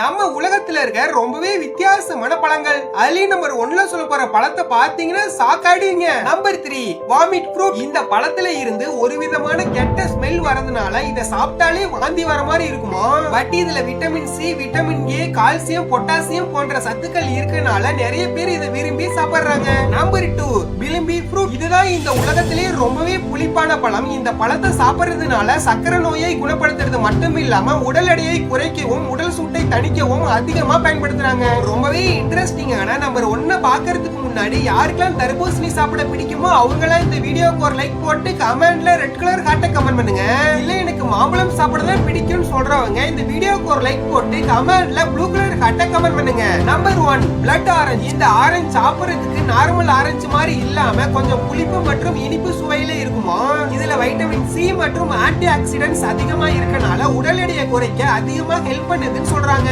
நம்ம உலகத்துல இருக்க ரொம்பவே வித்தியாசமான பழங்கள். அதுலயும் நம்பர் 1ல சொல்ல போற பழத்தை பாத்தீங்கன்னா சாக்காடுவீங்க. Number 3 vomit fruit. இந்த பழத்துல இருந்து ஒரு விதமான கெட்ட ஸ்மெல் வரதுனால இத சாப்பிட்டாலே வாந்தி வர மாதிரி இருக்குமா? பட் இதுல vitamin C, vitamin A, calcium, potassium போன்ற சத்துக்கள் இருக்கனால நிறைய பேர் இதை விரும்பி சாப்பிடுறாங்க. Number 2 bilimbi fruit. இதுதான் இந்த உலகத்திலேயே ரொம்பவே புளிப்பான பழம். இந்த பழத்தை சாப்பிடுறதுனால சக்கரை நோயை குணப்படுத்துறது மட்டும் இல்லாம உடல் எடையை குறைக்கவும் உடல் சூட்டை தணிக்கவும் அதிகமா பயன்படுத்துறாங்க. ரொம்பவே இன்ட்ரெஸ்டிங்கான நம்பர் 1 பாக்குறதுக்கு முன்னாடி யாருக்கெல்லாம் தர்பூசணி சாப்பிட பிடிக்குமோ அவங்களாம் இந்த வீடியோக்கு ஒரு லைக் போட்டு கமெண்ட்ல ரெட் கலர் ஹார்ட்டை கமெண்ட் பண்ணுங்க. இல்ல எனக்கு மாம்பழம் சாப்பிடதான் பிடிக்கும்னு சொல்றவங்க இந்த வீடியோக்கு ஒரு லைக் போட்டு கமெண்ட்ல ப்ளூ கலர் ஹார்ட்டை கமெண்ட் பண்ணுங்க. Number 1 blood orange. இந்த ஆரஞ்சு சாப்பிடுறதுக்கு நார்மல் ஆரஞ்சு மாதிரி இல்லாம கொஞ்சம் புளிப்பு மற்றும் இனிப்பு சுவையில இருக்குமா? இதுல வைட்டமின் சி மற்றும் ஆன்டி ஆக்சிடென்ட்ஸ் அதிகமா இருக்கனால உடல் எடையை குறைக்க அதிகமா ஹெல்ப் பண்ணுதுன்னு சொல்றாங்க.